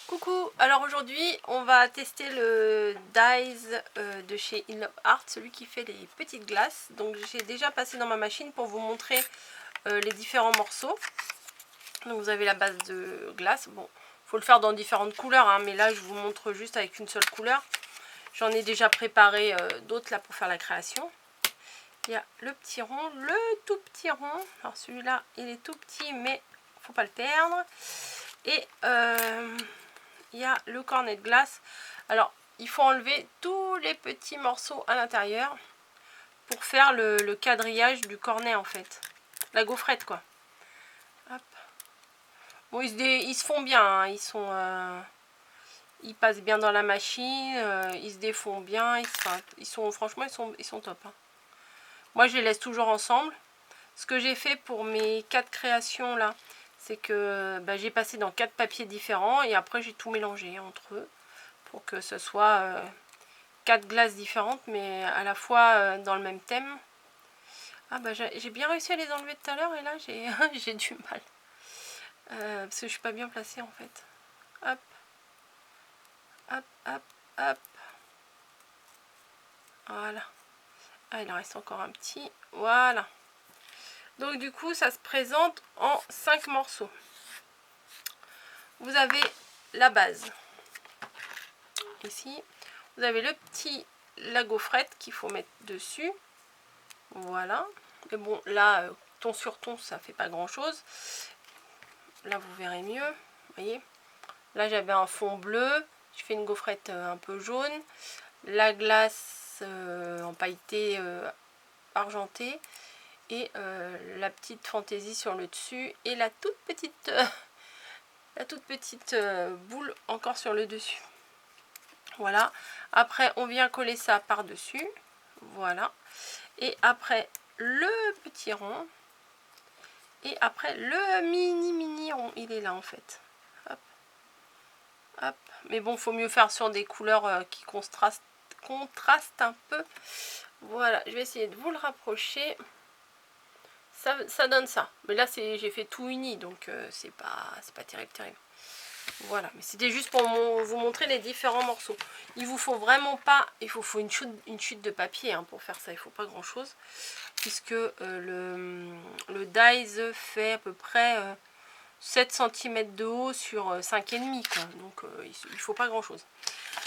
Coucou, alors aujourd'hui on va tester le Dies de chez In Love Art, celui qui fait les petites glaces. Donc j'ai déjà passé dans ma machine pour vous montrer les différents morceaux. Donc vous avez la base de glace, bon faut le faire dans différentes couleurs hein, mais là je vous montre juste avec une seule couleur. J'en ai déjà préparé d'autres là pour faire la création. Il y a le petit rond, le tout petit rond, alors celui-là il est tout petit mais faut pas le perdre. Et il y a le cornet de glace. Alors il faut enlever tous les petits morceaux à l'intérieur pour faire le quadrillage du cornet en fait, la gaufrette quoi. Hop. Bon ils se font bien hein. Ils passent bien dans la machine, ils se défont bien, franchement ils sont top hein. Moi je les laisse toujours ensemble. Ce que j'ai fait pour mes 4 créations là, c'est que j'ai passé dans 4 papiers différents et après j'ai tout mélangé entre eux pour que ce soit 4 glaces différentes mais à la fois dans le même thème. Ah bah j'ai bien réussi à les enlever tout à l'heure et là j'ai du mal parce que je suis pas bien placée en fait. Hop, hop, hop, hop. Voilà. Ah il en reste encore un petit. Voilà. Donc du coup ça se présente en 5 morceaux. Vous avez la base. Ici. Vous avez la gaufrette qu'il faut mettre dessus. Voilà. Mais bon là ton sur ton ça fait pas grand chose. Là vous verrez mieux. Vous voyez. Là j'avais un fond bleu. Je fais une gaufrette un peu jaune. La glace en pailleté argentée. Et la petite fantaisie sur le dessus. Et la toute petite boule encore sur le dessus. Voilà. Après on vient coller ça par dessus. Voilà. Et après le petit rond. Et après le mini rond. Il est là en fait. Hop. Hop. Mais bon, faut mieux faire sur des couleurs qui contrastent un peu. Voilà. Je vais essayer de vous le rapprocher. Ça donne ça. Mais là j'ai fait tout uni. Donc c'est pas terrible. Voilà, mais c'était juste pour vous montrer les différents morceaux. Il vous faut vraiment pas, il faut une chute de papier hein, pour faire ça, il faut pas grand chose. Puisque le dies fait à peu près 7 cm de haut sur 5,5 quoi. Donc il faut pas grand chose.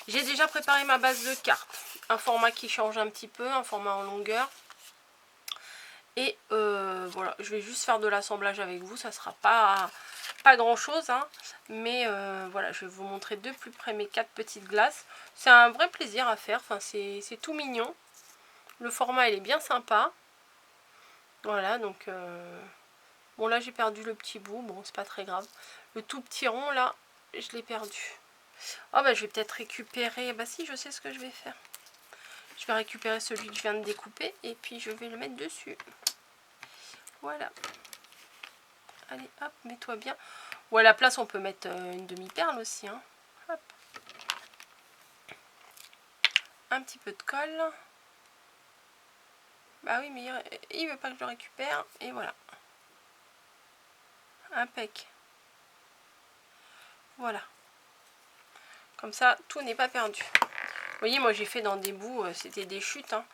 J'ai déjà préparé ma base de cartes. Un format qui change un petit peu, un format en longueur. Et voilà, je vais juste faire de l'assemblage avec vous, ça sera pas grand chose hein, mais voilà, je vais vous montrer de plus près mes 4 petites glaces. C'est un vrai plaisir à faire, enfin, c'est tout mignon, le format il est bien sympa. Voilà, donc bon là j'ai perdu le petit bout, bon c'est pas très grave. Le tout petit rond là je l'ai perdu. Oh bah je vais peut-être récupérer, bah si je sais ce que je vais faire, je vais récupérer celui que je viens de découper et puis je vais le mettre dessus. Voilà. Allez, hop, mets-toi bien. Ou à la place, on peut mettre une demi-perle aussi. Hein. Hop. Un petit peu de colle. Bah oui, mais il veut pas que je le récupère. Et voilà. Impec. Voilà. Comme ça, tout n'est pas perdu. Vous voyez, moi j'ai fait dans des bouts, c'était des chutes. Hein.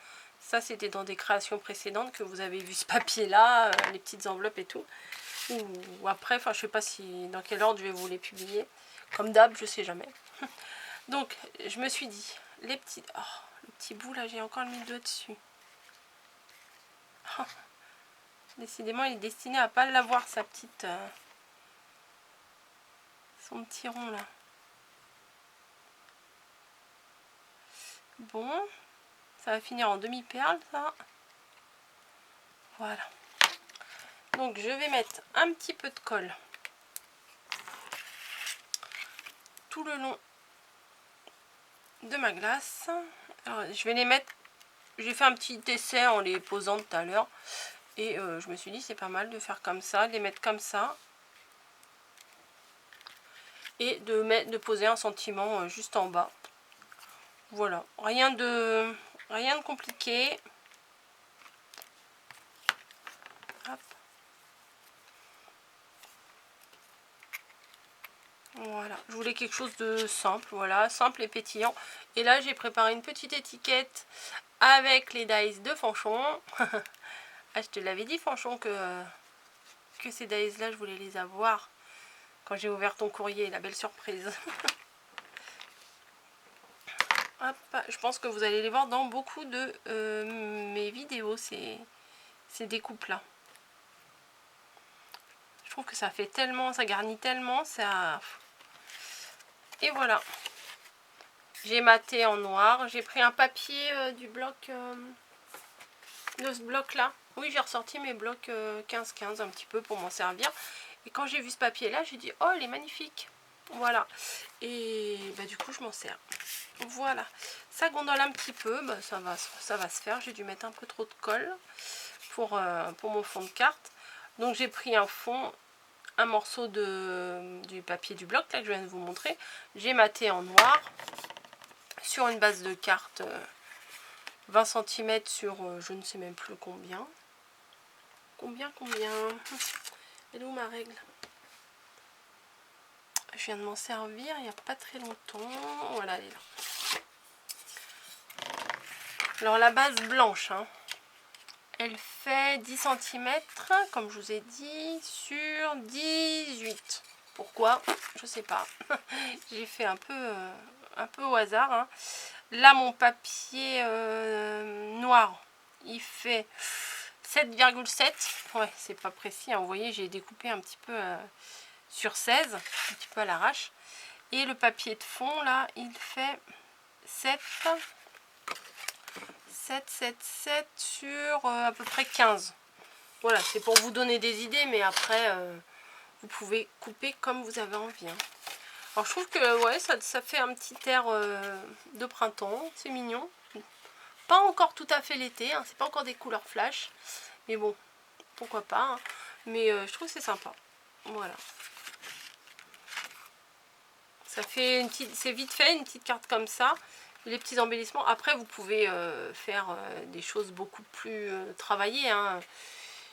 Ça, c'était dans des créations précédentes que vous avez vu ce papier-là, les petites enveloppes et tout. Ou après, enfin je sais pas si dans quel ordre je vais vous les publier. Comme d'hab, je sais jamais. Donc je me suis dit, le petit bout là, j'ai encore mis le doigt dessus. Oh, décidément, il est destiné à pas l'avoir sa petite, son petit rond là. Bon, ça va finir en demi-perle ça. Voilà. Donc je vais mettre un petit peu de colle tout le long de ma glace. Alors, je vais les mettre, j'ai fait un petit essai en les posant tout à l'heure et je me suis dit c'est pas mal de faire comme ça, de les mettre comme ça et de poser un sentiment juste en bas. Voilà, rien de compliqué. Hop. Voilà, je voulais quelque chose de simple, voilà, simple et pétillant. Et là, j'ai préparé une petite étiquette avec les dies de Fanchon. Ah, je te l'avais dit, Fanchon, que ces dies-là, je voulais les avoir quand j'ai ouvert ton courrier, la belle surprise. Hop, je pense que vous allez les voir dans beaucoup de mes vidéos, ces découpes-là. Je trouve que ça fait tellement, ça garnit tellement, ça... Et voilà. J'ai maté en noir. J'ai pris un papier du bloc, de ce bloc-là. Oui, j'ai ressorti mes blocs 15-15 un petit peu pour m'en servir. Et quand j'ai vu ce papier-là, j'ai dit, oh, il est magnifique. Voilà. Et bah, du coup, je m'en sers. Voilà. Ça gondole un petit peu. Bah, ça va se faire. J'ai dû mettre un peu trop de colle pour mon fond de carte. Donc, j'ai pris un morceau du papier du bloc, là, que je viens de vous montrer. J'ai maté en noir sur une base de carte 20 cm sur je ne sais même plus combien. Combien Elle est où ma règle? Je viens de m'en servir il n'y a pas très longtemps. Voilà, elle est là. Alors la base blanche, hein, elle fait 10 cm, comme je vous ai dit, sur 18. Pourquoi? Je sais pas. J'ai fait un peu au hasard. Hein. Là, mon papier noir, il fait 7,7. Ouais, c'est pas précis. Hein. Vous voyez, j'ai découpé un petit peu sur 16, un petit peu à l'arrache. Et le papier de fond, là, il fait 7 sur à peu près 15. Voilà, c'est pour vous donner des idées, mais après, vous pouvez couper comme vous avez envie. Hein. Alors, je trouve que ouais, ça fait un petit air de printemps, c'est mignon. Pas encore tout à fait l'été, hein, c'est pas encore des couleurs flash, mais bon, pourquoi pas. Hein. Mais je trouve que c'est sympa. Voilà. Ça fait une petite, c'est vite fait, une petite carte comme ça. Les petits embellissements. Après, vous pouvez faire des choses beaucoup plus travaillées. Hein.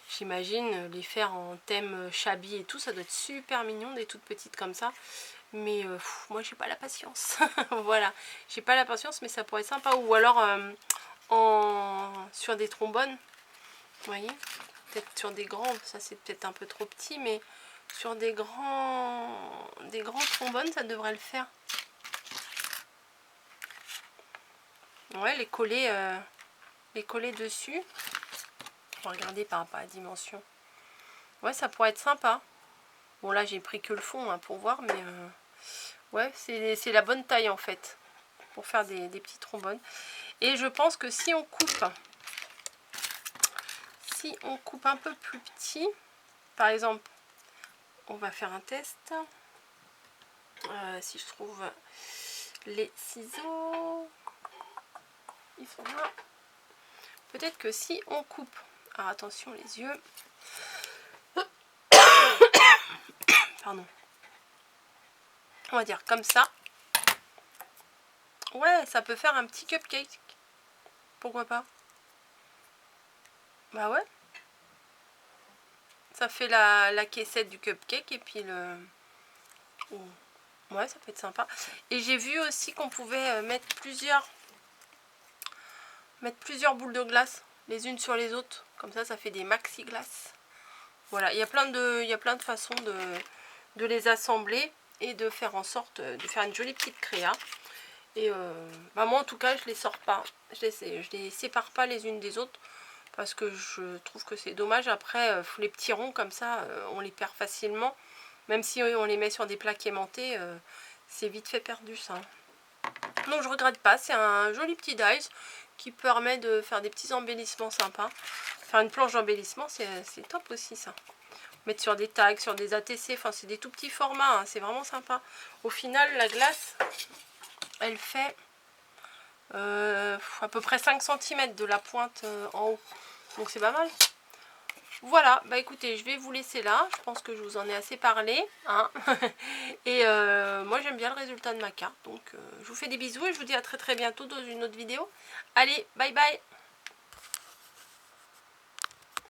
J'imagine les faire en thème shabby et tout. Ça doit être super mignon, des toutes petites comme ça. Mais moi, j'ai pas la patience. Voilà. J'ai pas la patience, mais ça pourrait être sympa. Ou alors sur des trombones. Vous voyez? Peut-être sur des grands. Ça, c'est peut-être un peu trop petit. Mais sur des grands trombones, ça devrait le faire. Ouais, les coller dessus. On va regarder par rapport à la dimension. Ouais, ça pourrait être sympa. Bon, là, j'ai pris que le fond hein, pour voir, mais ouais, c'est la bonne taille en fait pour faire des petits trombones. Et je pense que si on coupe un peu plus petit, par exemple, on va faire un test. Si je trouve les ciseaux, ils sont là. Peut-être que si on coupe, alors attention les yeux, pardon, on va dire comme ça, ouais, ça peut faire un petit cupcake, pourquoi pas? Bah ouais, ça fait la caissette du cupcake et puis ouais, ça peut être sympa. Et j'ai vu aussi qu'on pouvait mettre plusieurs boules de glace les unes sur les autres, comme ça fait des maxi glaces. Voilà, il y a plein de façons de les assembler et de faire en sorte de faire une jolie petite créa. Et bah moi en tout cas je les sors pas, je les sépare pas les unes des autres parce que je trouve que c'est dommage. Après les petits ronds comme ça on les perd facilement, même si on les met sur des plaques aimantés, c'est vite fait perdu ça. Donc je regrette pas, c'est un joli petit dies qui permet de faire des petits embellissements sympas. Faire une planche d'embellissement, c'est top aussi ça. Mettre sur des tags, sur des ATC, enfin c'est des tout petits formats, hein, c'est vraiment sympa. Au final, la glace, elle fait à peu près 5 cm de la pointe en haut. Donc c'est pas mal. Voilà, bah écoutez, je vais vous laisser là. Je pense que je vous en ai assez parlé. Hein. Et moi j'aime bien le résultat de ma carte. Donc je vous fais des bisous et je vous dis à très bientôt dans une autre vidéo. Allez, bye bye!